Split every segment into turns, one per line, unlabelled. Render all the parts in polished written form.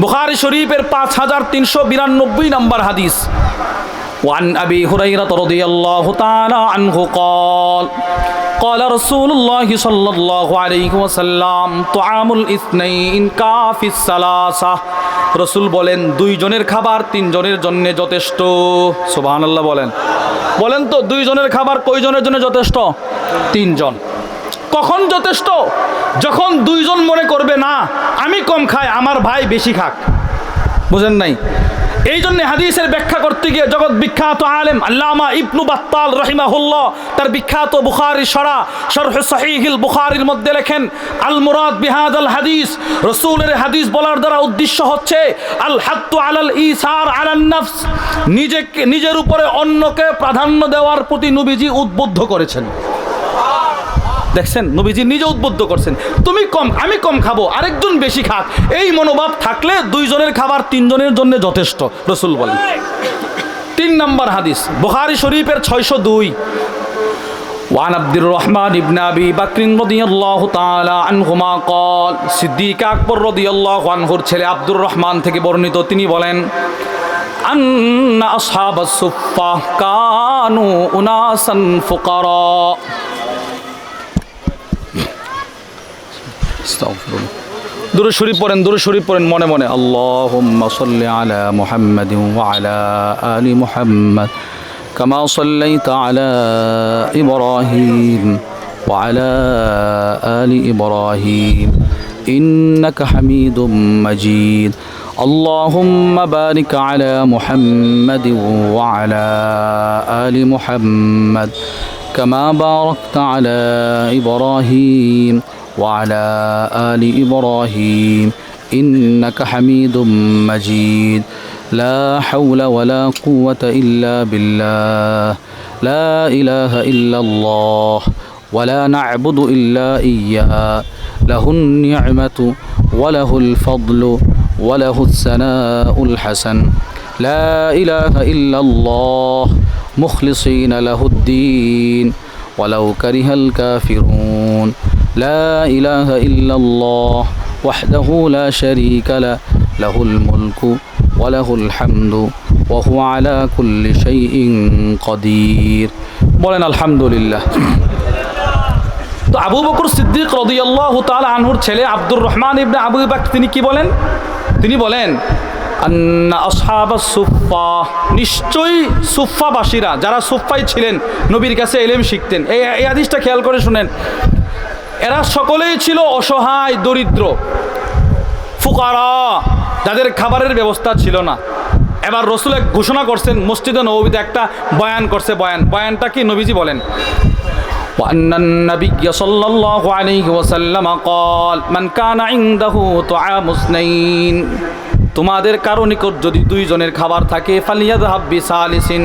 বুখারী শরীফের 5392 নম্বর হাদিস। وعن أبي هريرة رضي الله تعالى عنه قال قال رسول الله صلى الله عليه وسلم طعام الاثنين كافي الثلاثة। রসুল বলেন দুইজনের খাবার তিনজনের জন্য যথেষ্ট। সুবহানাল্লাহ বলেন। বলেন তো দুইজনের খাবার কয়জনের জন্য যথেষ্ট? তিনজন। কখন যথেষ্ট? যখন দুইজন মনে করবে না আমি কম খাই, আমার ভাই বেশি খাক। বুঝেন নাই? এই জন্য হাদিসের ব্যাখ্যা করতে গিয়ে জগৎ বিখ্যাত আলেম আল্লামা ইবনু বাত্তাল রাহিমাহুল্লাহ তার বিখ্যাত বুখারী শরহ সহিহুল বুখারীর মধ্যে লেখেন, আল মুরাদ বিহাদাল হাদিস, রাসূলের হাদিস বলার দ্বারা উদ্দেশ্য হচ্ছে আল হাত্তু আলাল ইসার আলান নফস, নিজের উপরে অন্যকে প্রাধান্য দেওয়ার প্রতি নবীজি উদ্বুদ্ধ করেছেন। দেখছেন, নবীজি নিজে উদ্বুদ্ধ করছেন, তুমি কম আমি কম খাবো, আরেকজন বেশি খাক। এই মনোভাব থাকলে দুইজনের খাবার তিনজনের জন্য যথেষ্ট, রাসূল বলেন। 3 নম্বর হাদিস বুখারী শরীফের 602। وعن عبد الرحمن بن أبي بكر رضي الله تعالى عنهما قال সিদ্দিক আকবর রাদিয়াল্লাহু আনহুর ছেলে আব্দুর রহমান থেকে বর্ণিত, তিনি বলেন আন্না আসহাবাস সুফফা কানু উনাসান ফুকারা। দুরূদ শরীফ পড়েন মনে মনে। আল্লাহুম্মা সাল্লি আলা মুহাম্মাদিন ওয়া আলা আলি মুহাম্মাদ কামা সাল্লাইতা আলা ইব্রাহিম ওয়া আলা আলি ইব্রাহিম ইন্নাকা হামিদুম মাজিদ। اللهم بارك على محمد وعلى آل محمد كما باركت على إبراهيم وعلى آل إبراهيم إنك حميد مجيد لا حول ولا قوة إلا بالله لا إله إلا الله ولا نعبد إلا إياه له النعمة وله الفضل وله الثناء الحسن لا إله إلا الله مخلصين له الدين ولو كره الكافرون لا إله إلا الله وحده لا شريك له له الملك وله الحمد وهو على كل شيء قدير। বলেন আলহামদুলিল্লাহ। তো আবু বকর সিদ্দিক রাদিয়াল্লাহু তাআলা আনহুর ছেলে আব্দুর রহমান ইবনে আবু বকর তিনি কি বলেন? তিনি বলেন আন্না আসহাবাস সুফফা, নিশ্চয়ই সুফফাবাসীরা, যারা সুফফাই ছিলেন নবীর কাছে ইলম শিখতেন। এই হাদিসটা খেয়াল করে শুনেন। এরা সকলেই ছিল অসহায়, দরিদ্র, ফুকারা, যাদের খাবারের ব্যবস্থা ছিল না। এবার রাসূল এক ঘোষণা করছেন, মসজিদে নববীতে একটা বয়ান করছে। বয়ানটা কি? নবীজি বলেন وأن النبي صلى الله عليه وسلم قال من كان عنده طعام اثنين, তোমাদের কারো নিকট যদি দুইজনের খাবার থাকে ফালিয়াযহাব বিসালিসিন,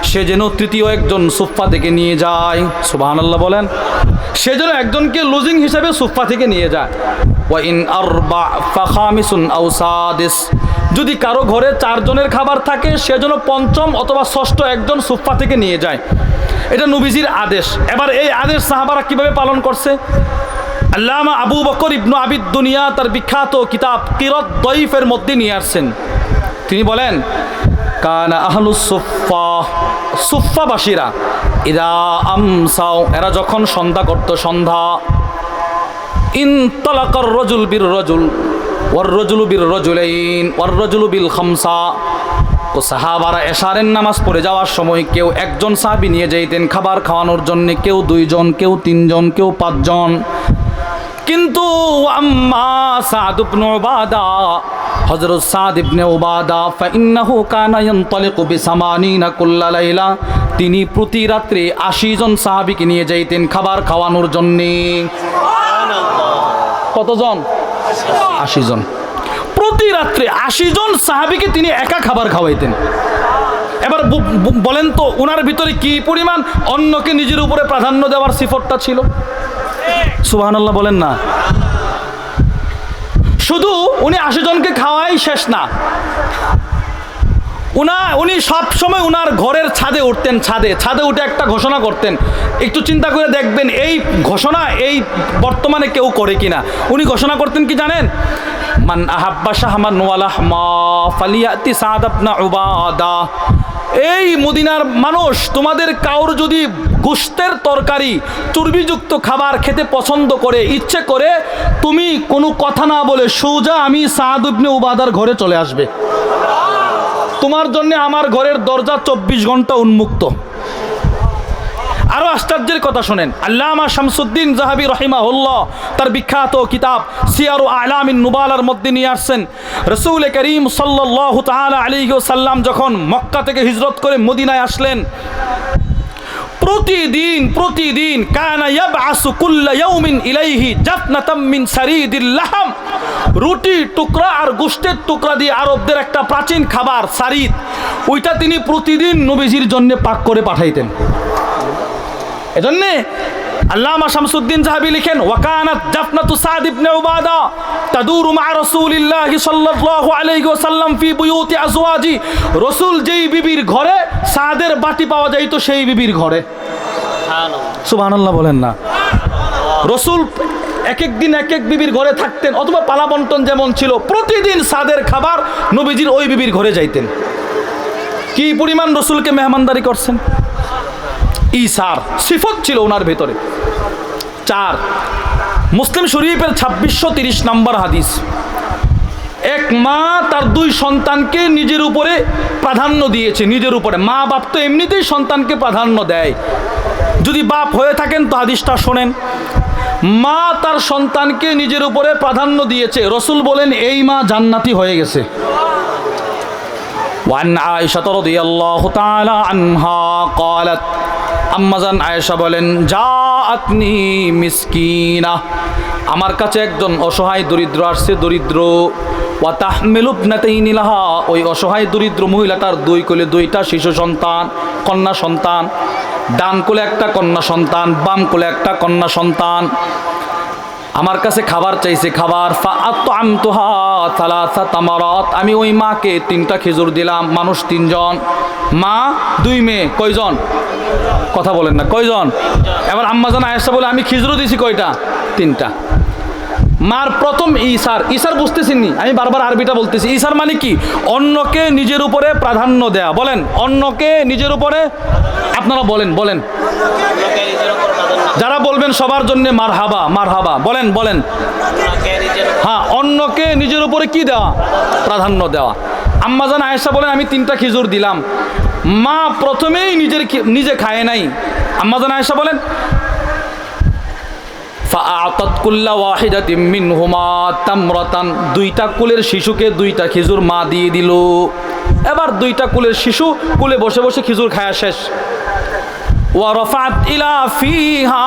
সে যেন তৃতীয় একজন সুফফা থেকে নিয়ে যায়। সুবহানাল্লাহ বলেন। সে যেন একজনকে লুজিং হিসাবে সুফফা থেকে নিয়ে যায়। ওয়া ইন আরবা ফাখামিসুন আও সাদিস, যদি কারো ঘরে 4 জনের খাবার থাকে সে যেন পঞ্চম অথবা ষষ্ঠ একজন সুফফা থেকে নিয়ে যায়। এটা নবীজির আদেশ। এবার এই আদেশ সাহাবারা কিভাবে পালন করছে? আল্লামা আবু বকর ইবনু আবিদ দুনিয়া তার বিখ্যাত কিতাব কিরাত দয়ীফের মধ্যে নিয়ে আসছেন। তিনি বলেন কানা আহলুস সুফফা, সুফফাবাসীরা ইদা আমসাও, এরা যখন সন্ধ্যা করত, সন্ধ্যা, ইনতালাকার রাজুল বির রাজুল ওয়ার রাজুলু বির রাজুলাইন ওয়ার রাজুলু বিল খামসা, তো সাহাবারা এশারের নামাজ পড়ে যাওয়ার সময় কেউ একজন সাহাবী নিয়ে যাইতেন খাবার খাওয়ানোর জন্য, কেউ 2 জন, কেউ 3 জন, কেউ 5 জন। কিন্তু আম্মা সাদ ইবনে উবাদা, হযরত সাদ ইবনে উবাদা ফাইন্নাহু কানা ইয়ানতালিকু বিসামানিনা কুল্লা লাইলা, তিনি প্রতি রাত্রে 80 জন সাহাবীকে নিয়ে যাইতেন খাবার খাওয়ানোর জন্য। সুবহানাল্লাহ। কতজন? 80 জন। প্রতি রাত্রে 80 জন সাহাবীকে তিনি একা খাবার খাওয়াইতেন। এবার বলেন তো ওনার ভিতরে কি পরিমাণ অন্যকে নিজের উপরে প্রাধান্য দেওয়ার সিফতটা ছিল? সুবহানাল্লাহ বলেন না। শুধু উনি 80 জনকে খাওয়াই শেষ না, উনি সবসময় উনার ঘরের ছাদে উঠতেন, ছাদে উঠে একটা ঘোষণা করতেন। একটু চিন্তা করে দেখবেন এই ঘোষণা এই বর্তমানে কেউ করে কিনা। উনি ঘোষণা করতেন কি জানেন? মান আহাব্বা শাহমান ওয়ালাহমা ফালিয়াতি সাদ ইবনে উবাদা। এই মদিনার মানুষ, তোমাদের কাউর যদি গোশতের তরকারি চর্বিযুক্ত খাবার খেতে পছন্দ করে, ইচ্ছে করে, তুমি কোনো কথা না বলে সোজা আমি সাদ ইবনে উবাদার ঘরে চলে আসবে। তোমার জন্য আমার ঘরের দরজা 24 ঘন্টা উন্মুক্ত। আরো আশ্চর্যের কথা শোনেন, আল্লামা শামসুদ্দিন যাহাবী রাহিমাহুল্লাহ তার বিখ্যাত কিতাব সিয়ারু আ'লামিন নুবালার মধ্যে নিয়ে আসছেন, রাসূল করিম সাল্লাল্লাহু তাআলা আলাইহি ওয়াসাল্লাম যখন মক্কা থেকে হিজরত করে মদিনায় আসলেন, প্রতিদিন কানা ইয়াবআসু কুল্লা ইয়াউমিন ইলাইহি জাফনাতাম মিন সারিদিল লাহম। রুটি টুকরা আর গোশতের টুকরা দিয়ে আরবদের একটা প্রাচীন খাবার সারিদ, ওইটা তিনি প্রতিদিন নবীজির জন্য পাক করে পাঠাইতেন। এজন্যে আল্লামা শামসুদ্দিন যাহাবী লিখেন, ওয়াকানাত জাফনাতু সাদ ইবনে উবাদা তাদুরু মা রাসূলিল্লাহি সাল্লাল্লাহু আলাইহি ওয়াসাল্লাম ফি বুয়ুতি আজওয়াজি। রাসূল যেই বিবির ঘরে সাদের বাটি পাওয়া যাইতো সেই বিবির ঘরে। সুবহানাল্লাহ বলেন না। রাসূল এক এক দিন এক এক বিবির ঘরে থাকতেন, অথবা পালা বন্টন যেমন ছিল, প্রতিদিন সাদের খাবার নবীজির ওই বিবির ঘরে যাইতেন। কি পরিমাণ রাসূলকে মেহমানদারি করছেন। ঈসার সিফত ছিল ওনার ভেতরে। 4 মুসলিম শরীফের 2630 নম্বর হাদিস। এক মা তার 2 সন্তানকে নিজের উপরে প্রাধান্য দিয়েছে। নিজের উপরে, মা বাপ তো এমনিতেই সন্তানকে প্রাধান্য দেয়। যদি বাপ হয়ে থাকেন তো হাদিসটা শোনেন। মা তার সন্তানকে নিজের উপরে প্রাধান্য দিয়েছে। রাসূল বলেন এই মা জান্নাতি হয়ে গেছে। ওয়ান আয়েশা রাদিয়াল্লাহু তাআলা আনহা ক্বালাত, আম্মাজান আয়েশা বলেন, জাআতনি মিসকিনা, আমার কাছে একজন অসহায় দরিদ্র আসছে। দরিদ্র ওয়া তাহমিলু ইবনাতাইনি লাহা, ওই অসহায় দরিদ্র মহিলাটার 2 কোলে 2টা শিশু সন্তান, কন্যা সন্তান। ডান কোলে একটা কন্যা সন্তান, বাম কোলে একটা কন্যা সন্তান। আমার কাছে খাবার চাইছে, খাবার। ফাআতআমতুহা সালাসা তামারাত, আমি ওই মাকে 3টা খেজুর দিলাম। মানুষ 3 জন, মা 2 মেয়ে, কয়জন? কথা বলেন না, কয়জন? এবার আম্মাজান আয়েশা বলে, আমি খেজুরও দিছি কয়টা? 3টা। মার প্রথম ঈসার বুঝতেছেননি, আমি বারবার আরবিটা বলতেছি। ঈসার মানে কি? অন্যকে নিজের উপরে প্রাধান্য দেয়া। বলেন, অন্যকে নিজের উপরে। আপনারা বলেন। যারা বলবেন সবার জন্য মারহাবা, মারহাবা। বলেন। হ্যাঁ, অন্যকে নিজের উপরে কি দেওয়া? প্রাধান্য দেওয়া। আম্মাজান আয়েশা বলেন, আমি 3টা খেজুর দিলাম। মা প্রথমেই নিজে খায় নাই। আম্মাজান আয়েশা বলেন, ফাআতাত কুল্লা ওয়াহিদাতিন মিনহুমা তামরাতান, 2টা কুলের শিশুকে 2টা খেজুর মা দিয়ে দিল। এবার 2টা কুলের শিশু কুলে বসে বসে খেজুর খায়া শেষ। ওয়া রাফাত ইলা ফিহা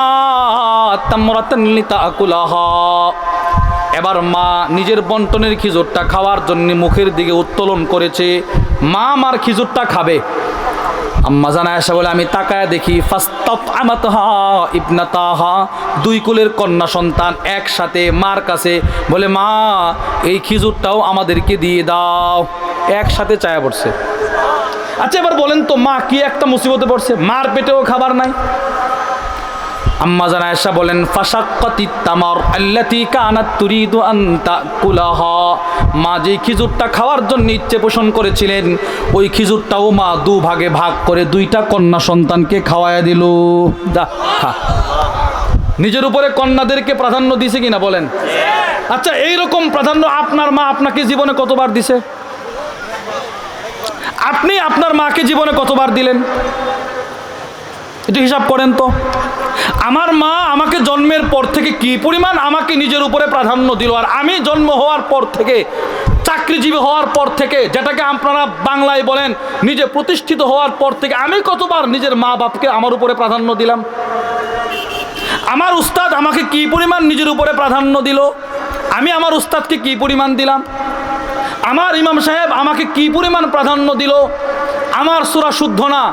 তামরাতান লিতাকুলাহা, এবার মা নিজের বন্টনের খেজুরটা খাওয়ার জন্য মুখের দিকে উত্তোলন করেছে। মা আমার খেজুরটা খাবে। আম্মাজান আয়েশা বলে, আমি তাকায় দেখি ফাস্তাতআমাতহা ইবনাতাহা, 2 কুলের কন্যা সন্তান একসাথে মার কাছে বলে, মা এই খেজুরটাও আমাদেরকে দিয়ে দাও। একসাথে চায়া পড়ছে। আচ্ছা এবার বলেন তো, মা কি একটা মুসিবতে পড়ছে? মার পেটেও খাবার নাই। আম্মাজান আয়েশা বলেন, ফাশাক্কাতিত তামার আল্লাতী কানাত তুরিদু আন তাকুলাহা, মা যে খেজুরটা খাওয়ার জন্য ইচ্ছে পোষণ করেছিলেন, ওই খেজুরটাও মা 2 ভাগে ভাগ করে 2টা কন্যা সন্তানকে খাওয়ায়া দিল। নিজের উপরে কন্যাদেরকে প্রাধান্য দিছে কিনা বলেন? আচ্ছা এইরকম প্রাধান্য আপনার মা আপনাকে জীবনে কতবার দিছে? আপনি আপনার মাকে জীবনে কতবার দিলেন? একটু হিসাব করেন তো। আমার মা আমাকে জন্মের পর থেকে কি পরিমাণ আমাকে নিজের উপরে প্রাধান্য দিল, আর আমি জন্ম হওয়ার পর থেকে, চাকরিজীবী হওয়ার পর থেকে, যেটাকে আপনারা বাংলায় বলেন নিজে প্রতিষ্ঠিত হওয়ার পর থেকে, আমি কতবার নিজের মা বাপকে আমার উপরে প্রাধান্য দিলাম। আমার উস্তাদ আমাকে কি পরিমাণ নিজের উপরে প্রাধান্য দিল, আমি আমার উস্তাদকে কি পরিমাণ দিলাম। আমার ইমাম সাহেব আমাকে কি পরিমাণ প্রাধান্য দিল। আমার সূরা শুদ্ধ না,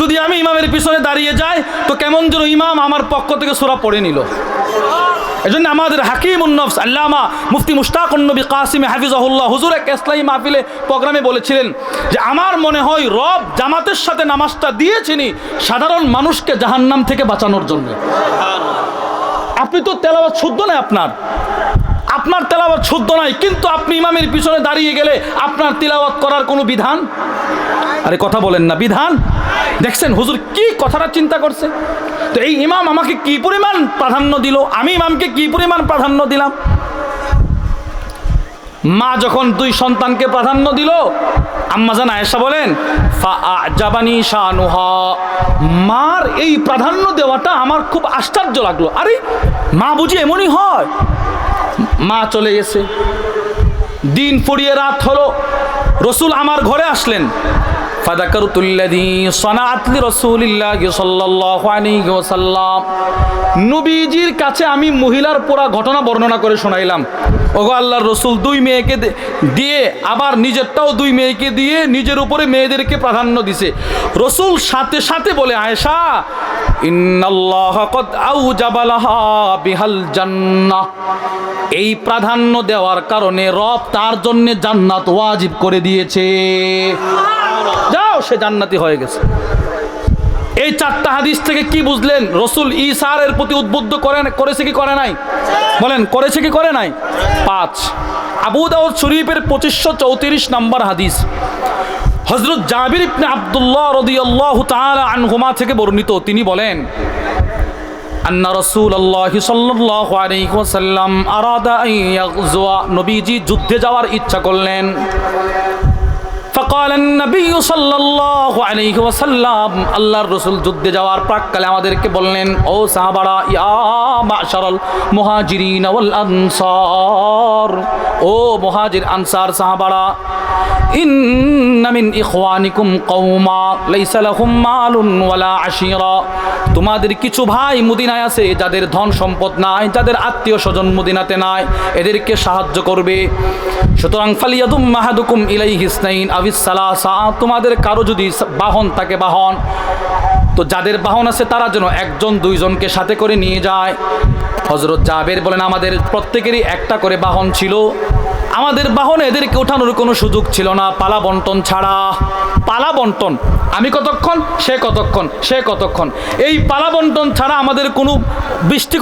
যদি আমি ইমামের পিছনে দাঁড়িয়ে যাই তো কেমন যেন ইমাম আমার পক্ষ থেকে সূরা পড়ে নিল। এজন্য আমাদের হাকিমুন নফস আল্লামা মুফতি মুশতাকুন নবী কাসিম হাফিজাহুল্লাহ হুজুর এক ইসলামী মাহফিলে প্রোগ্রামে বলেছিলেন যে আমার মনে হয় রব জামাতের সাথে নামাজটা দিয়েছেনই সাধারণ মানুষকে জাহান্নাম থেকে বাঁচানোর জন্য। আপনি তো তেলাওয়াত শুদ্ধ নয়, আপনার তেলাওয়াত শুদ্ধ নাই, কিন্তু আপনি ইমামের পিছনে দাঁড়িয়ে গেলে আপনার তিলাওয়াত করার কোনো বিধান, আরে কথা বলেন না, বিধান দেখছেন হুজুর কি কথাটা চিন্তা করছে। তো এই ইমাম আমাকে কি পরিমাণ প্রাধান্য দিল, আমি ইমামকে কি পরিমাণ প্রাধান্য দিলাম। মা যখন দুই সন্তানকে প্রাধান্য দিল, আম্মাজান আয়েশা বলেন ফাআজাবানি শানুহা, মার এই প্রাধান্য দেওয়াটা আমার খুব আশ্চর্য লাগলো। আরে মা বুঝি এমনই হয়। মা চলে গেছে, দিন ফুরিয়ে রাত হলো, রসুল আমার ঘরে আসলেন। ফাযাকারতুল্লাযী সানাআত লিরাসূলিল্লাহি সাল্লাল্লাহু আলাইহি ওয়াসাল্লাম, নবীজির কাছে আমি মহিলার পুরা ঘটনা বর্ণনা করে শোনাইলাম। ওগো আল্লাহর রসুল দুই মেয়েকে দিয়ে আবার নিজেরটাও দুই মেয়েকে দিয়ে নিজের উপরে মেয়েদেরকে প্রাধান্য দিছে। রসুল সাথে সাথে বলে আয়েশা ইন্নাল্লাহা ক্বাদ আওজাবা লাহা বিহাল জান্নাহ, এই প্রাধান্য দেওয়ার কারণে রব তার জন্য জান্নাত ওয়াজিব করে দিয়েছে। যাও, সে জান্নাতি হয়ে গেছে। এই চারটা হাদিস থেকে কি বুঝলেন? রসুল ঈসার প্রতি উদ্বুদ্ধ করেছে কি করে নাই? বলেন, করেছে কি করে নাই? 5 আবু দাউদ শরীফের 2534 নম্বর হাদিস, হযরত জাবির ইবনে আব্দুল্লাহ রাদিয়াল্লাহু তাআলা আনহুমা থেকে বর্ণিত। তিনি বলেন আন্না রাসূলুল্লাহ সাল্লাল্লাহু আলাইহি ওয়াসাল্লাম আরাদা আন ইয়াগজুয়া, নবীজি যুদ্ধে যাওয়ার ইচ্ছা করলেন। فقال النبي صلى الله عليه وسلم, আল্লাহর রাসূল যুদ্ধে যাওয়ার প্রাক্কালে আমাদেরকে বললেন, ও সাহাবারা, ইয়া মাশারাল মুহাজিরিন ওয়াল আনসার, ও মুহাজির আনসার সাহাবারা, ইন্না মিন ইখওয়ানিকুম কওমা লাইসা লাহুম মালুন ওয়ালা আশিরা, তোমাদের কিছু ভাই মদিনায় আছে যাদের ধন সম্পদ নাই, যাদের আত্মীয় স্বজন মদিনাতে নাই, এদেরকে সাহায্য করবে। সুতরাং ফালিয়াদুম মাহাদুকুম ইলাইহি ইসনাইন আবিস সালাসা, তোমাদের কারো যদি বাহন থাকে, বাহন তো যাদের বাহন আছে তারা যেন একজন দুইজনকে সাথে করে নিয়ে যায়। হযরত জাবের বলেন আমাদের প্রত্যেকেরই একটা করে বাহন ছিল, আমাদের বাহনে এদেরকে ওঠানোর কোনো সুযোগ ছিল না পালা বন্টন ছাড়া। পালা বন্টন, আমি কতক্ষণ, সে কতক্ষণ, সে কতক্ষণ, এই পালা বন্টন ছাড়া আমাদের কোনো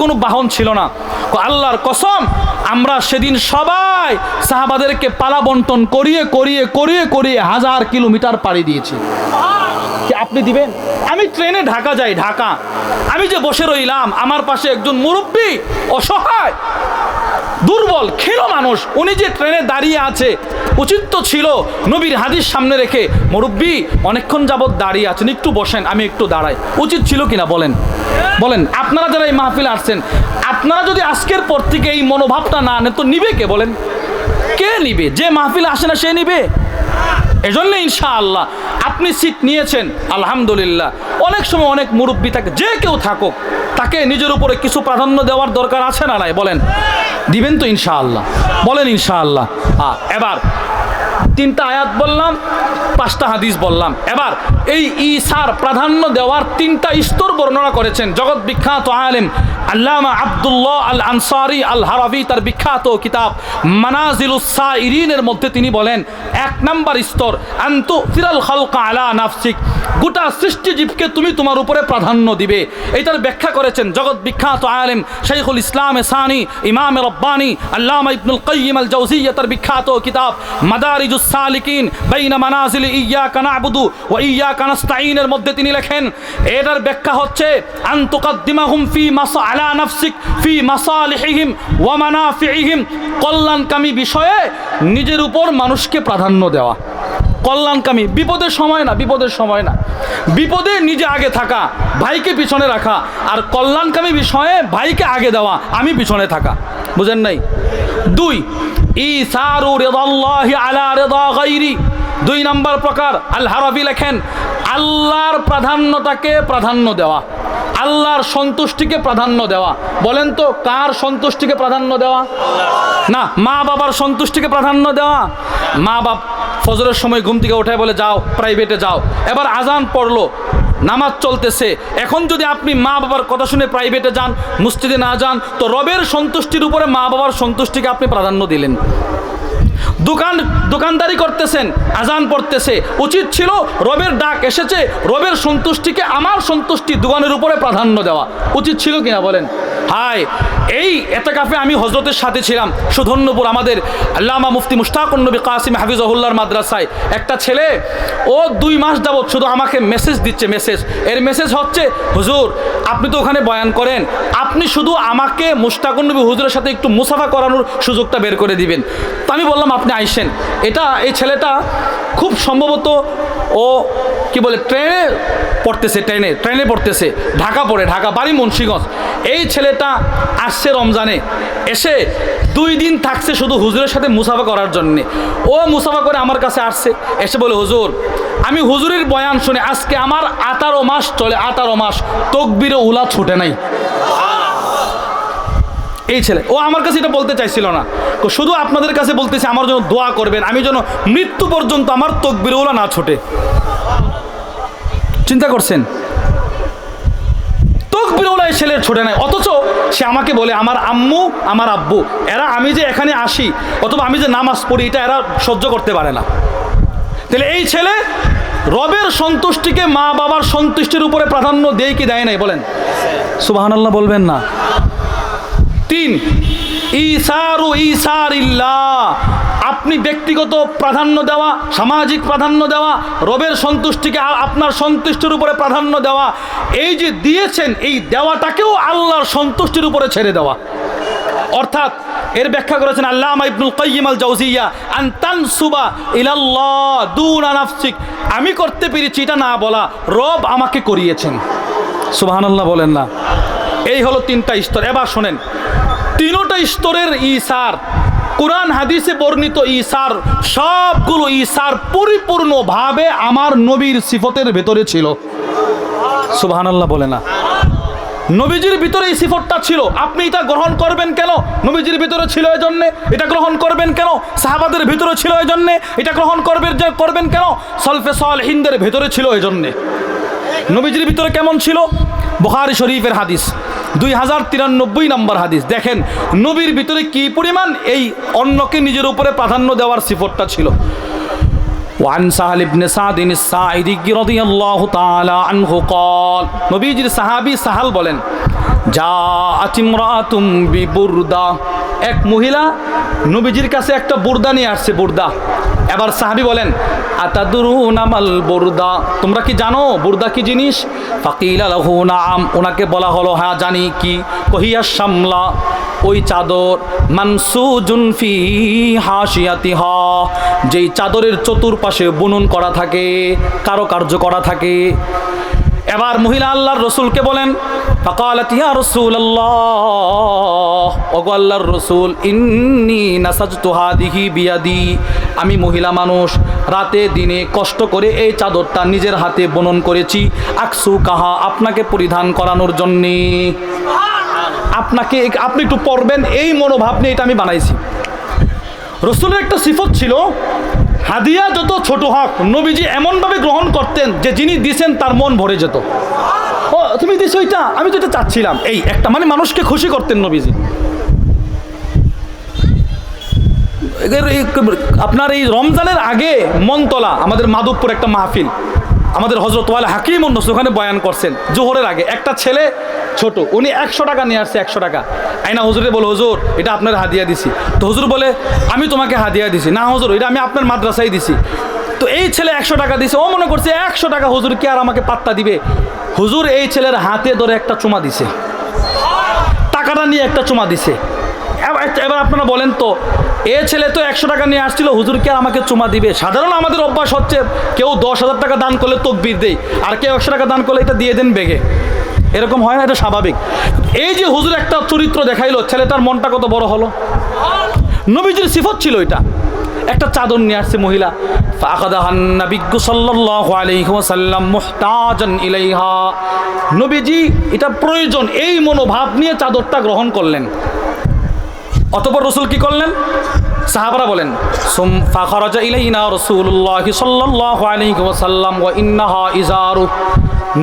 কোনো বাহন ছিল না। আল্লাহর কসম, আমরা সেদিন সবাই সাহাবাদেরকে পালা বন্টন করিয়ে করিয়ে করিয়ে করিয়ে 1000 কিলোমিটার পাড়ি দিয়েছি। কি আপনি দিবেন? আমি ট্রেনে ঢাকা যাই, ঢাকা আমি যে বসে রইলাম, আমার পাশে একজন মুরব্বী, অসহায় দুর্বল ক্ষীণ মানুষ, উনি যে ট্রেনে দাঁড়িয়ে আছে, উচিত তো ছিল নবীর হাদিস সামনে রেখে, মুরব্বী অনেকক্ষণ যাবৎ দাঁড়িয়ে আছেন, একটু বসেন, আমি একটু দাঁড়াই, উচিত ছিল কিনা বলেন? বলেন আপনারা যারা এই মাহফিলে আসছেন, আপনারা যদি আজকের পর থেকে এই মনোভাবটা না নেন তো নিবে কে? বলেন কে নিবে? যে মাহফিলে আসে না সে নিবে? এজন্য ইনশাআল্লাহ আপনি সিট নিয়েছেন, আলহামদুলিল্লাহ। অনেক সময় অনেক মুরব্বী থাকে, যে কেউ থাকুক, তাকে নিজের উপরে কিছু প্রাধান্য দেওয়ার দরকার আছে না নাই? বলেন দিবেন তো ইনশাআল্লাহ? বলেন ইনশাআল্লাহ। এবার 3টা আয়াত বললাম, 5টা হাদিস বললাম। এবার এই ঈসার প্রাধান্য দেওয়ার 3টা স্তর বর্ণনা করেছেন জগৎ বিখ্যাত আলেম আল্লামা আব্দুল্লাহ আল আনসারি আল হারাবি, তার বিখ্যাত কিতাব মানাজিলুস সাইরিনের মধ্যে তিনি বলেন 1 নাম্বার স্তর আনতু ফিরাল খালকা আলা নাফসিক, গোটা সৃষ্টিজীবকে তুমি তোমার উপরে প্রাধান্য দিবে। এটার ব্যাখ্যা করেছেন জগৎ বিখ্যাত আলেম শাইখুল ইসলাম সানি ইমাম রব্বানি আল্লামা ইবনুল কাইয়িম আল জাওজিয়্যা, তার বিখ্যাত কিতাব মাদারিজুস সালিকিন বাইনা মানাজিল ইয়াকা না'বুদু ওয়া ইয়াকা নাস্তাঈনের মধ্যে তিনি লেখেন, এটার ব্যাখ্যা হচ্ছে আন তুকদ্দিমাহুম ফি আলা নাফসিক ফি মাসালিহিহিম ওয়া মানাফিহিম, কল্যাণকামী বিষয়ে নিজের উপর মানুষকে প্রাধান্য দেওয়া। কল্যাণকামী, বিপদের সময় না, বিপদের সময় না, বিপদে নিজে আগে থাকা, ভাইকে পিছনে রাখা, আর কল্যাণকামী বিষয়ে ভাইকে আগে দেওয়া, আমি পিছনে থাকা। বুঝেন নাই? 2 ইসারু রিদাল্লাহি আলা রিদা গায়রি, 2 নম্বর প্রকার আল হারাবি লেখেন আল্লাহর প্রাধান্যটাকে প্রাধান্য দেওয়া, আল্লাহর সন্তুষ্টিকে প্রাধান্য দেওয়া। বলেন তো কার সন্তুষ্টিকে প্রাধান্য দেওয়া? না, মা বাবার সন্তুষ্টিকে প্রাধান্য দেওয়া। মা বাপ ফজরের সময় ঘুম থেকে উঠে বলে যাও প্রাইভেটে যাও, এবার আজান পড়লো, নামাজ চলতেছে। এখন যদি আপনি মা বাবার কথা শুনে প্রাইভেটে যান, মসজিদে না যান, তো রবের সন্তুষ্টির উপরে মা বাবার সন্তুষ্টিকে আপনি প্রাধান্য দিলেন। দোকানদারি করতেছেন, আজান পড়তেছে, উচিত ছিল রবের ডাক এসেছে, রবের সন্তুষ্টিকে আমার সন্তুষ্টি দোকানের উপরে প্রাধান্য দেওয়া উচিত ছিল কিনা বলেন? হায়, এই এতেকাফে আমি হজরতের সাথে ছিলাম সুধন্যপুর, আমাদের আল্লামা মুফতি মুশতাকুন নবী কাসিম হাফিজাহুল্লাহর মাদ্রাসায়। একটা ছেলে ও 2 মাস যাবত শুধু আমাকে মেসেজ দিচ্ছে, এর মেসেজ হচ্ছে, হুজুর আপনি তো ওখানে বয়ান করেন, আপনি শুধু আমাকে মুশতাকুন নবী হুজুরের সাথে একটু মুসাফা করানোর সুযোগটা বের করে দিবেন। তো আমি বললাম আপনি আইসেন। এই ছেলেটা খুব সম্ভবত ও কি বলে ট্রেনে পড়তেছে, ঢাকা বাড়ি মুন্সিগঞ্জ। এই ছেলেটা আসছে রমজানে, এসে 2 দিন থাকছে শুধু হুজুরের সাথে মুসাফা করার জন্যে। ও মুসাফা করে আমার কাছে আসছে, এসে বলে, হুজুর আমি হুজুরের বয়ান শুনে আজকে আমার 18 মাস চলে, 18 মাস তকবীরে উলা ছুটে নাই। এই ছেলে ও আমার কাছে এটা বলতে চাইছিল না, শুধু আপনাদের কাছে বলতেছে আমার জন্য দোয়া করবেন, আমি যেন মৃত্যু পর্যন্ত আমার তকবীরে উলা না ছোটে। চিন্তা করছেন, তকবীরে উলা এই ছেলের ছোটে নাই, অথচ সে আমাকে বলে আমার আম্মু আমার আব্বু এরা আমি যে এখানে আসি অথবা আমি যে নামাজ পড়ি এটা এরা সহ্য করতে পারে না। তাহলে এই ছেলে রবের সন্তুষ্টিকে মা বাবার সন্তুষ্টির উপরে প্রাধান্য দেয় কি দেয় নাই বলেন? সুবহানাল্লাহ বলবেন না? 3 ইসারিল্লাহ, আপনি ব্যক্তিগত প্রাধান্য দেওয়া, সামাজিক প্রাধান্য দেওয়া, রবের সন্তুষ্টিকে আপনার সন্তুষ্টির উপরে প্রাধান্য দেওয়া, এই যে দিয়েছেন এই দেওয়াটাকেও আল্লাহর সন্তুষ্টির উপরে ছেড়ে দেওয়া। অর্থাৎ এর ব্যাখ্যা করেছেন আল্লামা ইবনুল কাইয়িম আল জাওজিয়া, আন তানসুবা ইলাল্লাহ দুনা নাফসিক, আমি করতে পেরেছি এটা না বলা, রব আমাকে করিয়েছেন। সুবহানাল্লাহ বলেন না? এই হলো 3টা স্তর। এবার শোনেন, 3টা স্তরের ঈসার, কুরআন হাদিসে বর্ণিত ঈসার, সবগুলো ঈসার পরিপূর্ণভাবে আমার নবীর সিফতের ভেতরে ছিল। সুবহানাল্লাহ বলে না? নবীজির ভিতরে এই সিফতটা ছিল, আপনি এটা গ্রহণ করবেন কেন? নবীজির ভিতরে ছিল এই জন্যে এটা গ্রহণ করবেন কেন? সাহাবাদের ভিতরে ছিল এই জন্যে এটা গ্রহণ করবেন কেন? সলফে সালেহিনদের ভিতরে ছিল এই জন্যে। নবীজির ভিতরে কেমন ছিল? বুখারী শরীফের হাদিস 2093 নম্বর হাদিস, দেখেন নবীর ভিতরে কি পরিমাণ এই অন্যকে নিজের উপরে প্রাধান্য দেওয়ার সিফতটা ছিল। ওয়ান সাহাল ইবনে সাদ আস-সাঈদী রাদিয়াল্লাহু তাআলা আনহু قال, নবীজির সাহাবী সাহাল বলেন, জাআত ইমরাতুম বিবুরদা, এক মহিলা নবীজির কাছে একটা বুরদা নিয়ে আসছে, বুরদা। এবার সাহাবী বলেন, আতাদুরুনা মাল বুরদা, তোমরা কি জানো বুরদা কি জিনিস? ফাকিলা লাহু নাআম, ওনাকে বলা হলো হ্যাঁ জানি। কি? কহিয়া শামলা, ওই চাদর, মানসুজুন ফি হাশিয়াতিহা, যেই চাদরের চতুর্পাশে বুনন করা থাকে, কারুকার্য করা থাকে। এবার মহিলা আল্লাহর রসুলকে বলেন, ফাকালাত ইয়া রাসূলুল্লাহ, ওগো আল্লাহর রসুল, ইন্নী নাসাজতু হাদিহি বিয়াদি, আমি মহিলা মানুষ, রাতে দিনে কষ্ট করে এই চাদরটা নিজের হাতে বুনন করেছি, আকসু কাহা, আপনাকে পরিধান করানোর জন্যে, আপনি একটু পরবেন এই মনোভাব নিয়ে এটা আমি বানাইছি। রসুলের একটা সিফত ছিল, হাদিয়া যত ছোট হোক নবীজি এমনভাবে গ্রহণ করতেন যে যিনি দিছেন তার মন ভরে যেত। ও তুমি দিছো এটা, আমি তো এটা চাচ্ছিলাম, এই একটা মানে মানুষকে খুশি করতেন নবীজি। আপনার এই রমজানের আগে মনতলা, আমাদের মাধবপুর একটা মাহফিল, আমাদের হযরত ওয়ালা হাকিম উন্নস ওখানে বয়ান করছেন জোহরের আগে। একটা ছেলে ছোট, উনি 100 টাকা নিয়ে আসছে, 100 টাকা। আইনা হুজুরে বলে, হুজুর এটা আপনার হাদিয়া দিছি। তো হুজুর বলে, আমি তোমাকে হাদিয়া দিছি না হুজুর, এটা আমি আপনার মাদ্রাসায় দিছি। তো এই ছেলে 100 টাকা দিছে, ও মনে করছে 100 টাকা হুজুর কি আর আমাকে পাত্তা দিবে। হুজুর এই ছেলের হাতে ধরে একটা চুমা দিছে, টাকাটা নিয়ে একটা চুমা দিছে। এবার আপনারা বলেন তো, এ ছেলে তো 100 টাকা নিয়ে আসছিল, হুজুর কি আর আমাকে চুমা দিবে? সাধারণ আমাদের অভ্যাস হচ্ছে, কেউ 10,000 টাকা দান করলে তকবীর দেয়, আর কেউ 100 টাকা দান করলে এটা দিয়ে দেন বেগে, এরকম হয় না? এটা স্বাভাবিক। এই যে হুজুর একটা চরিত্র দেখাইলো, ছেলেটার মনটা কত বড় হলো। নবীজির সিফত ছিল এটা। একটা চাদর নিয়ে আসছে মহিলা, ফাআখাযাহান নবী সাল্লাল্লাহু আলাইহি ওয়াসাল্লাম মুহতাজান ইলাইহা, নবীজি এটা প্রয়োজন এই মনোভাব নিয়ে চাদরটা গ্রহণ করলেন। অতঃপর রাসূল কি করলেন? সাহাবারা বলেন ফাখরাজা ইলাইনা রাসূলুল্লাহি সাল্লাল্লাহু আলাইহি ওয়াসাল্লাম ওয়া ইন্নাহা ইজারু।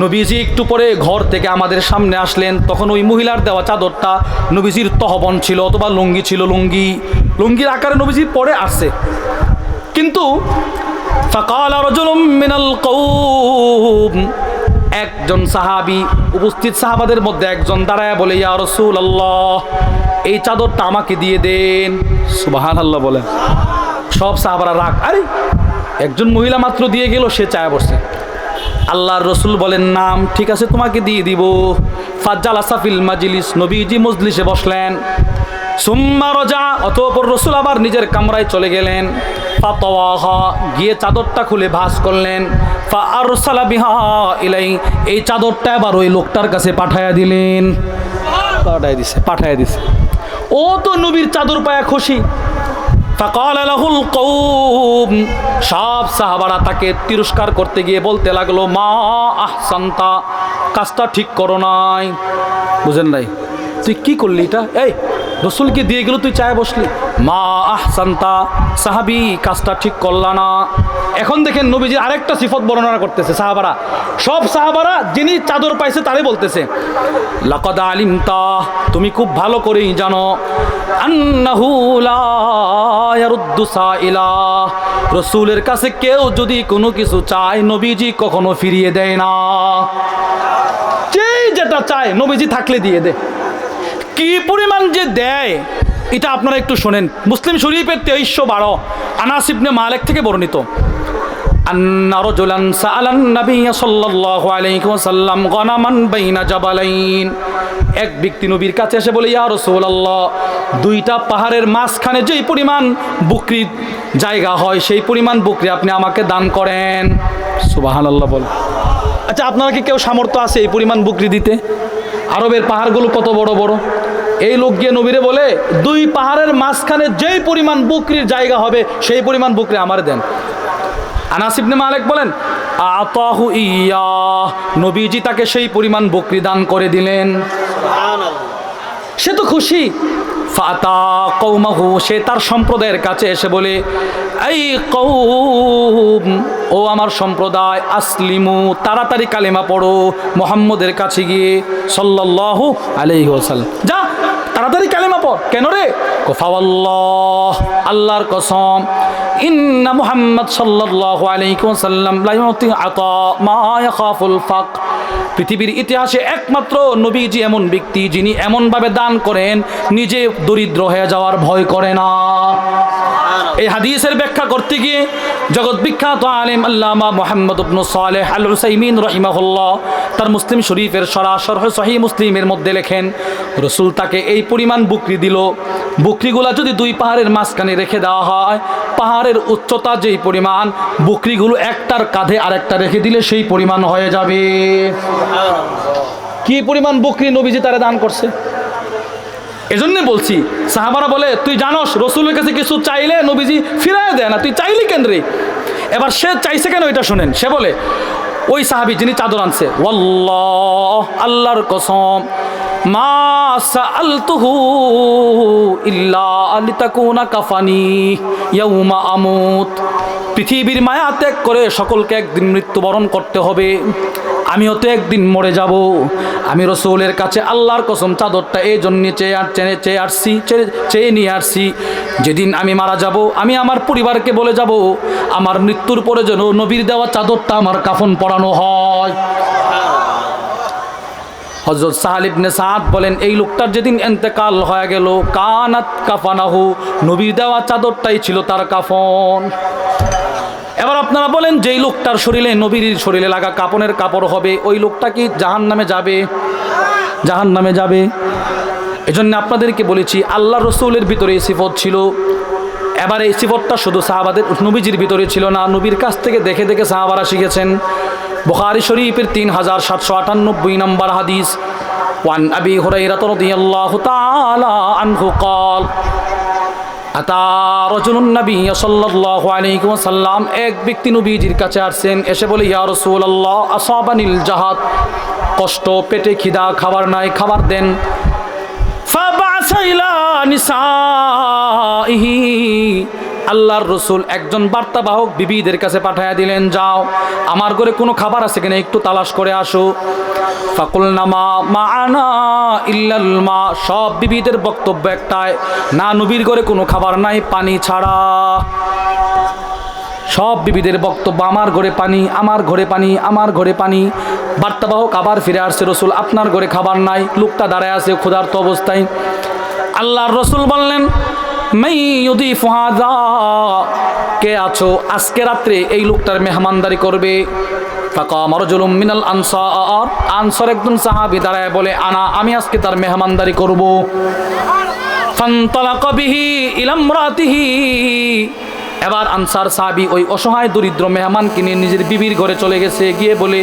নবীজি একটু পরে ঘর থেকে আমাদের সামনে আসলেন। তখন ওই মহিলার দেওয়া চাদরটা নবীজির তহবন ছিল অথবা লুঙ্গি ছিল, লুঙ্গির আকারে নবীজি পরে আসছে। কিন্তু ফাকালা রাজুলুম মিনাল কওম, একজন সাহাবী, উপস্থিত সাহাবাদের মধ্যে একজন দাঁড়ায় বলে, ইয়া রাসূলুল্লাহ, এই চাদরটা আমাকে দিয়ে দেন। সুবহানাল্লাহ বলে। সব সাহাবারা রাগ, আরে একজন মহিলা মাত্র দিয়ে গেল, সে চায় বসছে। আল্লাহর রসুল বলেন, নাম ঠিক আছে, তোমাকে দিয়ে দিব। ফাজ্জালাসা ফিল মাজলিস, নবীজি মজলিসে বসলেন। সুম্মা রাজা, অতঃপর রসুল আবার নিজের কামরায় চলে গেলেন। ফাতাওয়াহা, গিয়ে চাদরটা খুলে ভাঁজ করলেন। ফাআরসালা বিহা ইলাই, এই চাদরটা আবার ওই লোকটার কাছে পাঠায়া দিলেন। পাঠায়া দিছে। ও তো নবীর চাদর পায়া খুশি। ফাকাল লাহুল কওম, সব সাহাবারা তাকে তিরস্কার করতে গিয়ে বলতে লাগলো, মা আহসানতা, কাজটা ঠিক করো নাই। বুঝেন নাই? তুই কি করলি এটা? এই রসুলকে দিয়ে গেল, তুই চায় বসলি। মা আহসানতা, সাহাবী কাজটা ঠিক করলা না। এখন দেখেন নবীজির আরেকটা সিফত বর্ণনা করতেছে সাহাবারা। সব সাহাবারা যিনি চাদর পাইছে তারে বলতেছে, লাকাদ আলিমতা, তুমি খুব ভালো করেই জানো, আন্নাহু লা ইয়ারুদ্দু সাইলা, রসুলের কাছে কেউ যদি কোনো কিছু চায় নবীজি কখনো ফিরিয়ে দেয় না। যেটা চায় নবীজি থাকলে দিয়ে দেয়। কি পরিমাণ যে দেয় এটা আপনারা একটু শোনেন। মুসলিম শরীফের 2312 আনাস ইবনে মালিক থেকে বর্ণিত, আন্না রাজুলান সাআলান নবী সাল্লাল্লাহু আলাইহি ওয়াসাল্লাম গনামান বাইনা জাবালাইন, এক ব্যক্তি নবীর কাছে এসে বলে, ইয়া রাসূলুল্লাহ, দুইটা পাহাড়ের মাঝখানে যেই পরিমাণ বকরির জায়গা হয় সেই পরিমাণ বকরি আপনি আমাকে দান করেন। সুবহানাল্লাহ বল। আচ্ছা, আপনারা কি কেউ সামর্থ্য আছে এই পরিমাণ বকরি দিতে? আরবের পাহাড়গুলো কত বড় বড়। এই লোক গিয়ে নবীরে বলে, দুই পাহাড়ের মাঝখানে যেই পরিমাণ বকরির জায়গা হবে সেই পরিমাণ বকরি আমার দেন। আনাস ইবনে মালিক বলেন, আতাহু ইয়া, নবীজি তাকে সেই পরিমাণ বকরি দান করে দিলেন। সে তো খুশি। ফাতা কওমাহু, সে তার সম্প্রদায়ের কাছে এসে বলে, এই কওম, ও আমার সম্প্রদায়, আসলিমু, তাড়াতাড়ি কালেমা পড়ো মুহাম্মদের কাছে গিয়ে সাল্লাল্লাহু আলাইহি ওয়াসাল্লাম। যা তাড়াতাড়ি কালেমা পড়। কেন রে? কফাওয়াল্লাহ, আল্লাহর কসম, ইন্না মুহাম্মদ সাল্লাল্লাহু আলাইহি ওয়াসাল্লাম লা ইউতি আতা মা ইয়াখাফুল ফাকর, পৃথিবীর ইতিহাসে একমাত্র নবীজি এমন ব্যক্তি যিনি এমনভাবে দান করেন নিজে দরিদ্র হয়ে যাওয়ার ভয় করে না। এই হাদিসের ব্যাখ্যা করতে গিয়ে জগৎ বিখ্যাত আলেম আল্লামা মুহাম্মদ ইবনে সালেহ আল উসাইমিন রাহিমাহুল্লাহ তার মুসলিম শরীফের শরহ সহিহ মুসলিমের মধ্যে লেখেন, রসুল তাকে এই পরিমাণ বকরি দিল। বকরিগুলা যদি দুই পাহাড়ের মাঝখানে রেখে দেওয়া হয়, পাহাড়ের উচ্চতা যেই পরিমাণ, বকরিগুলো একটার কাঁধে আরেকটা রেখে দিলে সেই পরিমাণ হয়ে যাবে। কি পরিমাণ বকরি নবীজি তারা দান করছে। এজন্য বলছি, সাহাবারা বলে, তুই জানোস রসুলের কাছে কিছু চাইলে নবীজি ফিরাই দেয় না, তুই চাইলি কেন রে? এবার সে চাইছে কেন এটা শোনেন। সে বলে, ওই সাহাবী যিনি চাদর আনছে, ওয়াল্লাহ, আল্লাহর কসম, মা সাআলতুহু ইল্লা লিতাকুনা কাফানি ইয়াউমা আমুত, পৃথিবীর মায়া ত্যাগ করে সকলকে একদিন মৃত্যুবরণ করতে হবে, আমিও তো একদিন মরে যাব। আমি রসুলের কাছে আল্লাহর কসম চাদরটা এই জন্য চেয়ে নিয়ে আসছি, যেদিন আমি মারা যাব আমি আমার পরিবারকে বলে যাব আমার মৃত্যুর পরে যেন নবীর দেওয়া চাদরটা আমার কাফন পরানো হয়। হযরত সাহাল ইবনে সাদ বলেন, এই লোকটার যেদিন ইন্তেকাল হয়ে গেল, কানাত কাফানাহু, নবীর দেওয়া চাদরটাই ছিল তার কাফন। এবার আপনারা বলেন, যেই লোকটার শরীরে নবীর শরীরে লাগা কাপনের কাপড় হবে, ওই লোকটা কি জাহান্নামে যাবে? জাহান্নামে যাবে। এজন্য আপনাদেরকে বলেছি, আল্লাহ রসুলের ভিতরে এই সিফত ছিল। এবার এই সিফতটা শুধু সাহাবাদের নবীজির ভিতরে ছিল না, নবীর কাছ থেকে দেখে দেখে সাহাবারা শিখেছেন। বুখারী শরীফের 3798 নম্বর হাদিস, ওয়ান আবি হুরায়রা রাদিয়াল্লাহু তাআলা আনহু قال আতা রাজুলুন নবী সাল্লাল্লাহু আলাইহি ওয়াসাল্লাম, এক ব্যক্তি নবীজির কাছে আসছেন, এসে বলে, ইয়া রাসূলুল্লাহ, আসাবানিল জাহাদ, কষ্ট, পেটে খিদা, খাবার নাই, খাবার দেন। ফাবা'আস বা'আসা ইলা নিসাইহি, আল্লাহর রাসূল একজন বার্তাবাহক বিবিদের কাছে পাঠায়া দিলেন, যাও আমার ঘরে কোনো খাবার আছে কিনা একটু তালাশ করে আসো। ফাকুলনা মা মা'আনা ইল্লাল মা, সব বিবিদের বক্তব্য একটাই, না নবীর ঘরে কোনো খাবার নাই পানি ছাড়া। সব বিবিদের বক্তব্য আমার ঘরে পানি, আমার ঘরে পানি, আমার ঘরে পানি। বার্তাবাহক আবার ফিরে আসছে, রাসূল আপনার ঘরে খাবার নাই। লোকটা দাঁড়ায় আছে ক্ষুধার্ত অবস্থায়। আল্লাহর রাসূল বললেন, মাই ইউদিফু হাযা, কে আছো আজকে রাত্রে এই লোকটার মেহমানদারি করবে? ফাকাম রাজুলুম মিনাল আনসার, আনসার একজন সাহাবী দাঁড়ায় বলে, আনা, আমি আজকে তার মেহমানদারি করব। ফান্তালাকা বিহি ইলা ইমরাতিহি, এবার আনসার সাহাবী ওই অসহায় দরিদ্র মেহমানকে নিয়ে নিজের বিবির ঘরে চলে গেছে। গিয়ে বলে,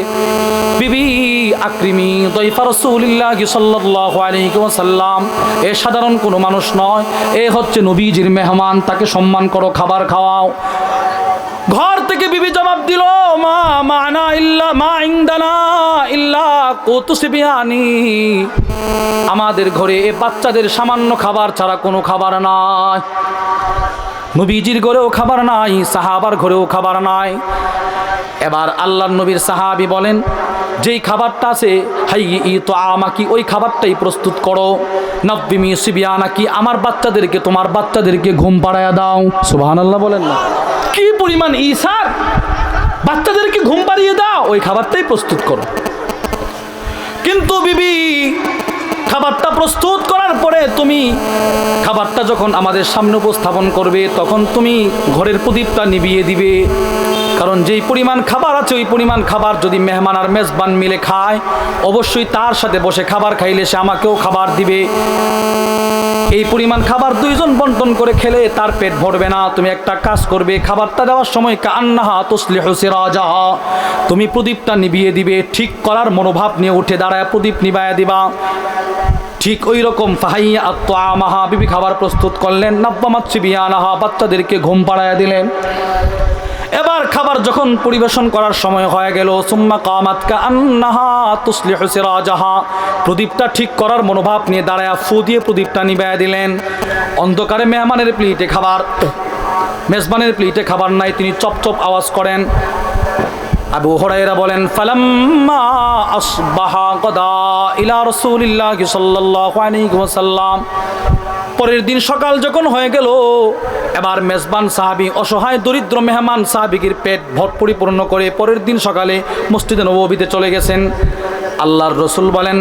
বিবি আকরিমি দাইফা রাসূলিল্লাহি সাল্লাল্লাহু আলাইহি ওয়াসাল্লাম, এ সাধারণ কোনো মানুষ নয়, এ হচ্ছে নবীজির মেহমান, তাকে সম্মান করো, খাবার খাওয়াও। ঘর থেকে বিবি জবাব দিল, মা মা'না ইল্লা মা ইনদানা ইল্লা কুতু সিবিয়ানি, আমাদের ঘরে এ বাচ্চাদের সামান্য খাবার ছাড়া কোনো খাবার নাই। নবীজির ঘরেও খাবার নাই, সাহাবার ঘরেও খাবার নাই। এবার আল্লাহর নবীর সাহাবী বলেন, যেই খাবারটা আছে হাইয়ি তো আমাকি, ওই খাবারটাই প্রস্তুত করো। নব্বিমি সিবিয়ানাকি, আমার বাচ্চাদেরকে, তোমার বাচ্চাদেরকে ঘুম পাড়ায়া দাও। সুবহানাল্লাহ বলেন না, কি পরিমাণ ঈসার! বাচ্চাদেরকে ঘুম পাড়িয়ে দাও, ওই খাবারটাই প্রস্তুত করো। কিন্তু বিবি খাবারটা প্রস্তুত করার পরে তুমি খাবারটা যখন আমাদের সামনে উপস্থাপন করবে, তখন তুমি ঘরের প্রদীপটা নিভিয়ে দিবে। কারণ যেই পরিমাণ খাবার আছে, ওই পরিমাণ খাবার যদি মেহমান আর মেজবান মিলে খায়, অবশ্যই তার সাথে বসে খাবার খাইলে সে আমাকেও খাবার দিবে। এই পরিমাণ খাবার দুইজন বন্টন করে খেলে তার পেট ভরবে না। তুমি একটা কাজ করবে, খাবারটা দেওয়ার সময় কান্নাহা তুসলিহু সিরাজাহা, তুমি প্রদীপটা নিভিয়ে দিবে। ঠিক করার মনোভাব নিয়ে উঠে দাঁড়ায় প্রদীপ নিভায়া দিবা। ঠিক ওই রকম ফাহাইয়া আত-তা'আমাহা, বিবি খাবার প্রস্তুত করলেন। নাব্বামাত সিবিয়ানাহা, বাচ্চাদেরকে ঘুম পাড়ায়া দিলেন। এবার খাবার যখন পরিবেশন করার সময় হয়ে গেল, সুম্মা কামাত কান্নাহা তুসলিহু সিরাজাহা, প্রদীপটা ঠিক করার মনোভাব নিয়ে দাঁড়ায় ফু দিয়ে প্রদীপটা নিভায়া দিলেন। অন্ধকারে মেহমানের প্লেটে খাবার, মেজবানের প্লেটে খাবার নাই, তিনি চপ চপ আওয়াজ করেন। আবু হুরায়রা বলেন, ফালাম্মা আসবাহা গাদা ইলা রাসূলিল্লাহি সাল্লাল্লাহু আলাইহি ওয়াসাল্লাম, পরের দিন সকাল যখন হয়ে গেল, এবার মেজবান সাহাবী অসহায় দরিদ্র মেহমান সাহাবীর পেট পরিপূর্ণ করে পরের দিন সকালে মসজিদে নববীতে চলে গেছেন। আল্লাহর রাসূল বলেন,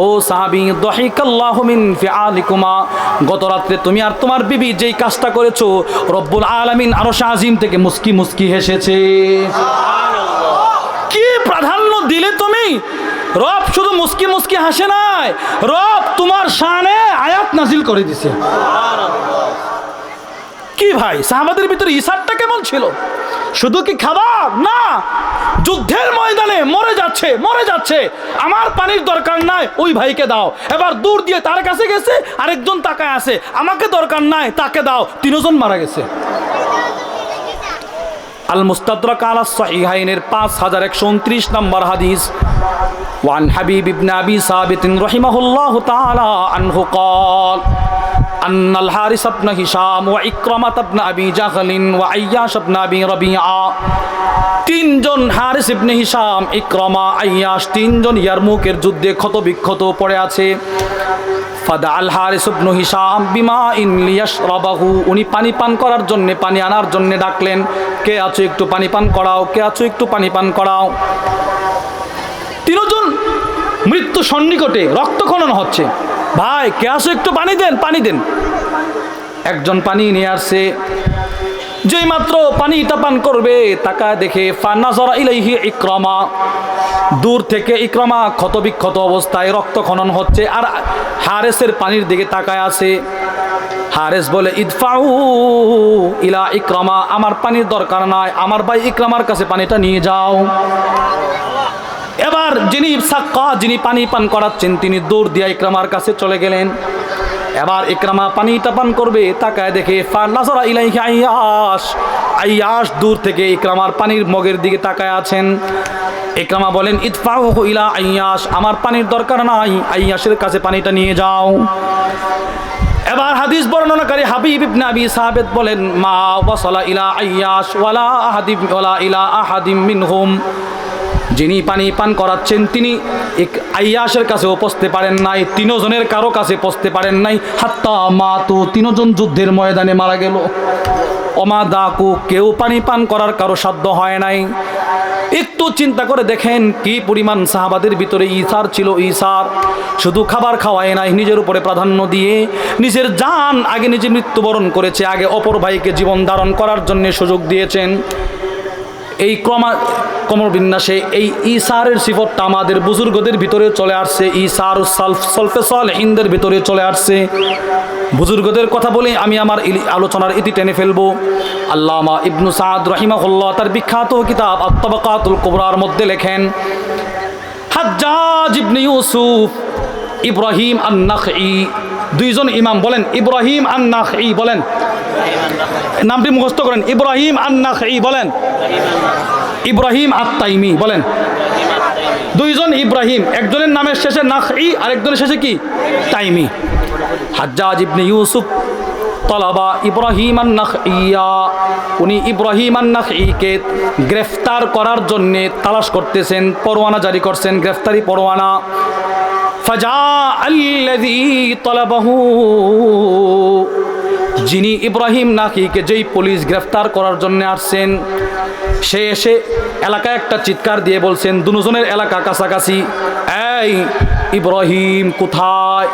ও সাহাবী, দাহিকাল্লাহু মিন ফিআলিকুমা, গত রাত্রে তুমি আর তোমার বিবি যেই কাজটা করেছো, রব্বুল আলামিন আরশ আজিম থেকে মুস্কি মুস্কি হেসেছে। কি প্রাধান্য দিলে তুমি! রব শুধু মুস্কি মুস্কি হাসে নাই, রব তোমার শানে আয়াত নাজিল করে দিছে। কি ভাই, সাহাবাদের ভিতরে ইসারটা কেমন ছিল! শুধু কি খাবার না, যুদ্ধের ময়দানে মরে যাচ্ছে, মরে যাচ্ছে, আমার পানির দরকার নাই, ওই ভাইকে দাও। এবার দূর দিয়ে তার কাছে গেছে, আরেকজন তাকায় আছে, আমাকে দরকার নাই, তাকে দাও। তিনজন মারা গেছে। আল মুস্তাদরাক আলা সাহিহাইনের 5129 নম্বর হাদিস। ওয়ান হাবিব ইবনে আবি সাবিত রাহিমাহুল্লাহু তাআলা আনহু قال أن الحارث بن هشام وإكرمة بن أبي جهل وعياش بن أبي ربيعة, তিনজন হারিস ইবনে হিশাম, ইকরামা, আইয়াশ, তিনজন ইয়ারমুকের যুদ্ধে ক্ষতবিক্ষত পড়ে আছে। ফাদা আল হারিস ইবনে হিশাম বিমা ইন লিয়াশরাবাহু, উনি পানি পান করার জন্য, পানি আনার জন্য ডাকলেন, কে আছো একটু পানি পান করাও, কে আছো একটু পানি পান করাও। তিনজন মৃত্যু সন্নিকটে, রক্তক্ষরণ হচ্ছে। ভাই, কে আছো একটু পানি দেন, পানি দেন। একজন পানি নিয়ে আসছে, যেই মাত্র পানিটা পান করবে, তাকায় দেখে ফানাজারা ইলাইহি ইকরামা, দূর থেকে ইকরামা ক্ষতবিক্ষত অবস্থায়, রক্তক্ষরণ হচ্ছে, আর হারেসের পানির দিকে তাকায় আছে। হারেস বলে, ইদফাউ ইলা ইকরামা, আমার পানির দরকার নাই, আমার ভাই ইকরামার কাছে পানিটা নিয়ে যাও। এবার যিনি সাক্কা, যিনি পানি পান করাচ্ছেন, তিনি দৌড় দিয়ে ইকরামার কাছে চলে গেলেন। এবার ইকরামা পানিটা পান করবে, তাকায় দেখে ফানাজারা ইলাইহি আইয়াশ, আইয়াশ দূর থেকে ইকরামার পানির মগের দিকে তাকায় আছেন। ইকরামা বলেন, ইদফাহু ইলা আইয়াশ, আমার পানির দরকার নাই, আইয়াশের কাছে পানিটা নিয়ে যাও। এবার হাদিস বর্ণনাকারী হাবিব ইবনে আবি সাবিত বলেন, মা ওয়াসালা ইলা আইয়াশ ওয়ালা ইলা আহাদিম মিনহুম, যিনি পানি পান করাচ্ছেন তিনি এক আইয়াশের কাছেও পৌঁছতে পারেন নাই, তিনজনের কারো কাছে পৌঁছতে পারেন নাই। হাত্তা মাতু, তিনজন যুদ্ধের ময়দানে মারা গেল। ওমা দাকু, কেউ পানি পান করার কারো সাধ্য হয় নাই। একটু চিন্তা করে দেখেন কি পরিমাণ সাহাবাদের ভিতরে ইসার ছিল। ইসার শুধু খাবার খাওয়ায় নাই, নিজের উপরে প্রাধান্য দিয়ে নিজের জান আগে নিজে মৃত্যুবরণ করেছে, আগে অপর ভাইকে জীবন ধারণ করার জন্য সুযোগ দিয়েছেন। এই ক্রমবিন্যাসে এই ইসারের সিফতটা আমাদের বুজুর্গদের ভিতরে চলে আসছে, ইসার সলফে সালেহিনদের ভিতরে চলে আসছে। বুজুর্গদের কথা বলে আমি আমার আলোচনার ইতি টেনে ফেলবো। আল্লামা ইবনু সাদ রাহিমাহুল্লাহ তার বিখ্যাত কিতাব আত-তাবাকাতুল কুবরার মধ্যে লেখেন, হাজ্জাজ ইবনে ইউসুফ, ইব্রাহিম আন-নাখঈ, দুইজন ইমাম বলেন ইব্রাহিম আন-নাখঈ, বলেন নামটি মুখস্থ করেন, ইব্রাহিম আন-নাখঈ বলেন, ইব্রাহিম আত-তাইমি বলেন। দুইজন ইব্রাহিম, একজনের নামের শেষে নাখঈ আর একজনের শেষে কি তাইমি। হাজ্জাজ ইবনে ইউসুফ তলাবা ইব্রাহিম আন-নাখঈয়া, উনি ইব্রাহিম আন-নাখঈকে গ্রেফতার করার জন্য তালাশ করতেছেন, পরোয়ানা জারি করছেন, গ্রেফতারি পরোয়ানা। ফাজা আল্লাযী তলাবাহু, যিনি ইব্রাহিম নাখঈকে যেই পুলিশ গ্রেফতার করার জন্য আসছেন, সে এসে এলাকায় একটা চিৎকার দিয়ে বলছেন, দুজনের এলাকা কাছাকাছি, এই ইব্রাহিম কোথায়?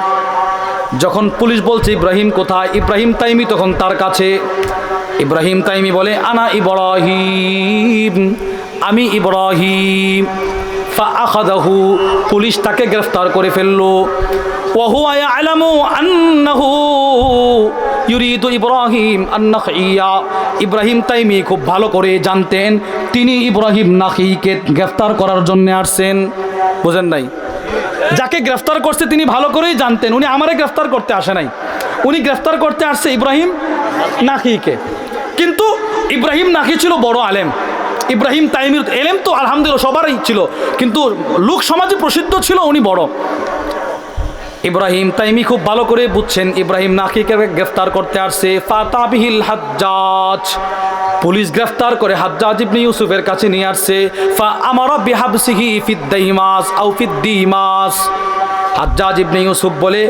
যখন পুলিশ বলছে ইব্রাহিম কোথায়, ইব্রাহিম তাইমি তখন তার কাছে। ইব্রাহিম তাইমি বলে, আনা ইব্রাহিম, আমি ইব্রাহিম। ফাআখাযাহু, পুলিশ তাকে গ্রেফতার করে ফেললো। ওয়া হুয়া ইয়ালামু আন্নাহু ইউরিদু ইব্রাহিম আন-নাখঈয়া, ইব্রাহিম তাইমি খুব ভালো করে জানতেন তিনি ইব্রাহিম নাখঈকে গ্রেফতার করার জন্য আসছেন। বুঝেন নাই? যাকে গ্রেফতার করছে তিনি ভালো করেই জানতেন উনি আমারে গ্রেফতার করতে আসে নাই, উনি গ্রেফতার করতে আসছে ইব্রাহিম নাখঈকে। কিন্তু ইব্রাহিম নাখঈ ছিল বড় আলেম, ইব্রাহিম তাইমির এলেম তো আলহামদুলিল্লাহ সবারই ছিল, কিন্তু লোক সমাজে প্রসিদ্ধ ছিল উনি বড়। ইব্রাহিম তাইমি খুব ভালো করে বুঝছেন ইব্রাহিম নাখঈকে গ্রেফতার করতে আসছে। ফাতাবিহিল হাজ্জাজ, পুলিশ গ্রেফতার করে হাজ্জাজ ইবনে ইউসুফের কাছে নিয়ে আসছে। ফা আমারা বিহাবসিহি ফিদ দাইমাস আও ফিদ দিমাস, হাজ্জাজ ইবনে ইউসুফ বলে,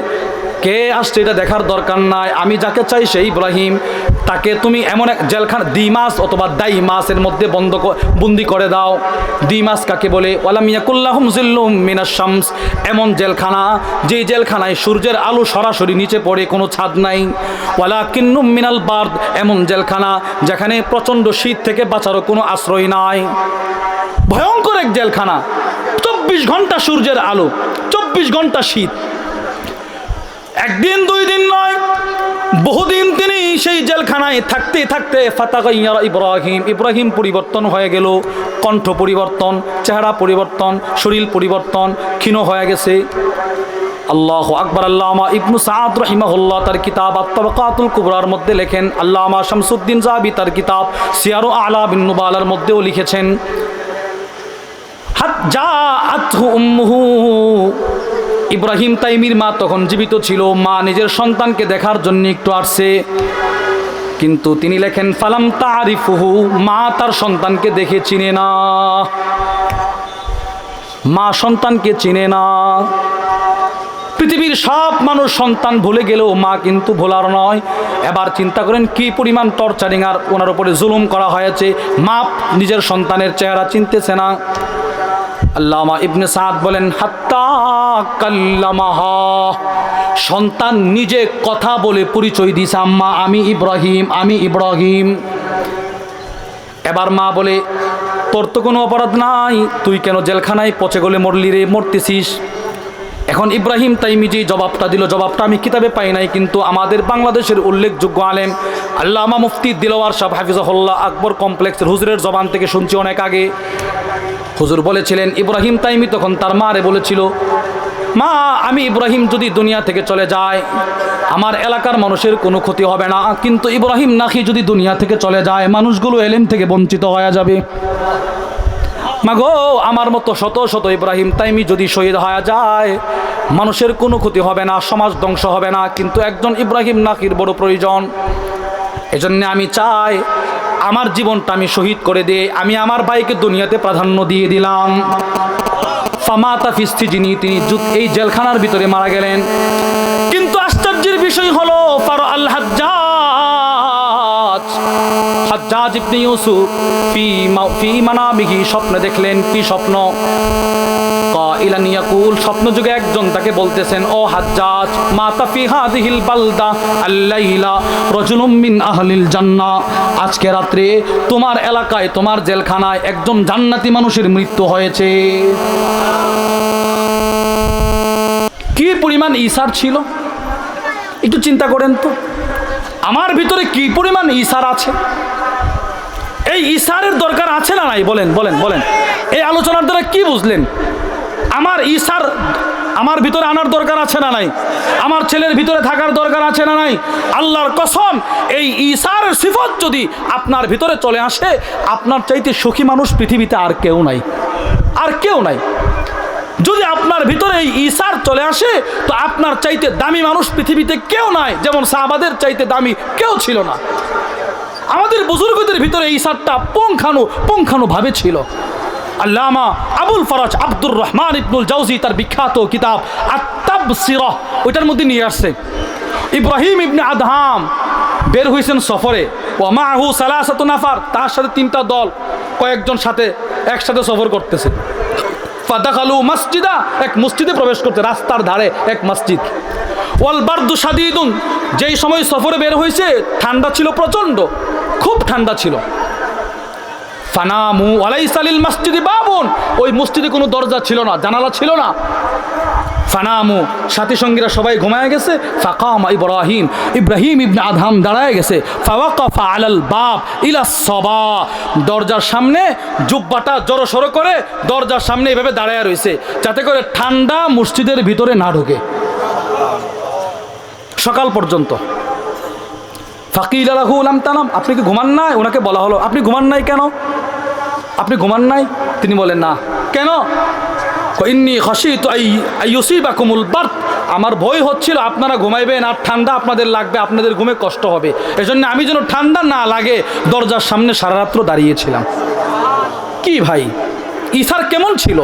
কে আসছে এটা দেখার দরকার নাই, আমি যাকে চাই সেই ইব্রাহিম, তাকে তুমি এমন এক জেলখানা দিমাস অথবা দাইমাসের মধ্যে বন্দি করে দাও। দিমাস কাকে বলে? ওয়ালাম ইয়াকুল্লাহুম জিল্লুম মিনাশ শামস, এমন জেলখানা যেই জেলখানায় সূর্যের আলো সরাসরি নিচে পড়ে, কোনো ছাদ নাই। ওয়ালাকিন্নুম মিনাল বারদ, এমন জেলখানা যেখানে প্রচণ্ড শীত থেকে বাঁচারও কোনো আশ্রয় নাই। ভয়ঙ্কর এক জেলখানা, 24 ঘন্টা সূর্যের আলো, 24 ঘন্টা শীত। একদিন দুই দিন নয়, বহুদিন তিনি সেই জেলখানায় থাকতে থাকতে ফাতাগাইয়ারা ইব্রাহিম, ইব্রাহিম পরিবর্তন হয়ে গেল, কণ্ঠ পরিবর্তন, চেহারা পরিবর্তন, শরীর পরিবর্তন, ক্ষীণ হয়ে গেছে। আল্লাহু আকবার। আল্লামা ইবনু সাদ রাহিমাহুল্লাহ তার কিতাব আত-তাবাকাতুল কুবরার মধ্যে লেখেন, আল্লামা শামসুদ্দিন যাবি তার কিতাব সিয়ারু আ'লামিন নুবালার মধ্যেও লিখেছেন, জাআতহু উম্মুহু, ইব্রাহিম তাইমির মা তখন জীবিত ছিল, মা নিজের সন্তানকে দেখার জন্য একটু আসছে, কিন্তু তিনি লেখেন ফালাম তারিফুহু, মা তার সন্তানকে দেখে চিনে না, মা সন্তানকে চিনে না। পৃথিবীর সব মানুষ সন্তান ভুলে গেলেও মা কিন্তু ভোলার নয়। এবার চিন্তা করেন কি পরিমাণ টর্চারিং আর ওনার উপরে জুলুম করা হয়েছে, মা নিজের সন্তানের চেহারা চিনতেছে না। আল্লামা ইবনে সাদ বলেন, হাত্তা কাল্লামাহা, সন্তান নিজে কথা বলে পরিচয় দিছে, আম্মা আমি ইব্রাহিম, আমি ইব্রাহিম। এবার মা বলে, তোর তো কোনো অপরাধ নাই, তুই কেন জেলখানায় পচে গলে মরলি রে, মরতেছিস। এখন ইব্রাহিম তাইমি যে জবাবটা দিল, জবাবটা আমি কিতাবে পাই নাই, কিন্তু আমাদের বাংলাদেশের উল্লেখযোগ্য আলেম আল্লামা মুফতি দিলওয়ার সাহেব হাফিজাহুল্লাহ আকবর কমপ্লেক্সের হুজুরের জবান থেকে শুনছি অনেক আগে। হুজুর বলেছিলেন, ইব্রাহিম তাইমি তখন তার মারে বলেছিল, মা আমি ইব্রাহিম যদি দুনিয়া থেকে চলে যায় আমার এলাকার মানুষের কোনো ক্ষতি হবে না, কিন্তু ইব্রাহিম নাখী যদি দুনিয়া থেকে চলে যায় মানুষগুলো এলেম থেকে বঞ্চিত হয়ে যাবে। মাগো আমার মতো শত শত ইব্রাহিম তাইমি যদি শহীদ হয়ে যায়, মানুষের কোনো ক্ষতি হবে না, সমাজ ধ্বংস হবে না, কিন্তু একজন ইব্রাহিম নাকির বড় প্রয়োজন। এজন্য আমি চাই আমার জীবনটা আমি শহীদ করে দিয়ে আমি আমার ভাইকে দুনিয়াতে প্রাধান্য দিয়ে দিলাম। ফামাতা ফিস্তিজিনি, তিনি এই জেলখানার ভিতরে মারা গেলেন। কিন্তু আশ্চর্যের বিষয় হলো ফারো আল হাজ্জাজ ইবনে ইউসুফ ফি মানামিহি, স্বপ্নে দেখলেন। কি স্বপ্ন? কাইলান ইয়াকুল, স্বপ্ন যুগে একজন তাকে বলতেছেন, ও হাজ্জাজ, মাতা ফি হাযিহিল বালদা আল-লাইলা রাজুলুম মিন আহলিল জান্নাহ, আজকে রাত্রে তোমার এলাকায় তোমার জেলখানায় একজন জান্নাতি মানুষের মৃত্যু হয়েছে। কি পরিমাণ ঈসার ছিল একটু চিন্তা করেন তো। আমার ভিতরে কি পরিমাণ ঈসার আছে? এই ঈসারের দরকার আছে না নাই? বলেন বলেন বলেন। এই আলোচনার দ্বারা কি বুঝলেন? আমার ঈসার আমার ভিতরে আনার দরকার আছে না নাই? আমার ছেলের ভিতরে থাকার দরকার আছে না নাই? আল্লাহর কসম, এই ঈসার সিফত যদি আপনার ভিতরে চলে আসে, আপনার চাইতে সুখী মানুষ পৃথিবীতে আর কেউ নাই, আর কেউ নাই। যদি আপনার ভিতরে এই ঈসার চলে আসে, তো আপনার চাইতে দামি মানুষ পৃথিবীতে কেউ নাই। যেমন সাহাবাদের চাইতে দামি কেউ ছিল না। আমাদের বুজুর্গদের ভিতরে ঈসারটা পুঙ্খানু ভাবে ছিল। আল্লামা আবুল ফরাজ আব্দুর রহমান ইবনুল জাওজি তার বিখ্যাত কিতাব আত-তাবসিরা, ওইটার মধ্যে নিয়ে আসছে ইব্রাহিম ইবনে আদহাম বের হয়েছেন সফরে। ওয়া মাহু সালাসাতু নাফার, তার সাথে 3টা দল কয়েকজন সাথে একসাথে সফর করতেছে। ফাদাখালু মসজিদা, এক মসজিদে প্রবেশ করতে, রাস্তার ধারে এক মসজিদ। ওয়াল বারদু শাদীদুন, যেই সময় সফরে বের হয়েছে ঠান্ডা ছিল প্রচণ্ড, খুব ঠান্ডা ছিল। ফানামু ওয়ালাইসা লিল মসজিদি বাবুন, ওই মসজিদে কোনো দরজা ছিল না, জানালা ছিল না। ফানামু, সাথী সঙ্গীরা সবাই ঘুমায় গেছে। ফাকামা ইব্রাহিম ইবনে আদহাম দাঁড়ায় গেছে। ফাওয়াকাফা আলাল বাব ইলা সবা, দরজার সামনে জুব্বাটা জড়সড় করে দরজার সামনে এভাবে দাঁড়ায় রয়েছে, যাতে করে ঠান্ডা মসজিদের ভিতরে না ঢোকে সকাল পর্যন্ত। ফাকিলা লাহু লাম তানাম, আপনি কি ঘুমান নাই? ওনাকে বলা হলো, আপনি ঘুমান নাই কেন? আপনি ঘুমান নাই? তিনি বলেন না। কেন? ইন্নী খাশিতু আইয়ুসিবাকুমুল বারদ, আমার ভয় হচ্ছিল আপনারা ঘুমাইবেন আর ঠান্ডা আপনাদের লাগবে, আপনাদের ঘুমে কষ্ট হবে, এজন্য আমি যেন ঠান্ডা না লাগে দরজার সামনে সারা রাত্র দাঁড়িয়েছিলাম। কি ভাই, ঈসার কেমন ছিল?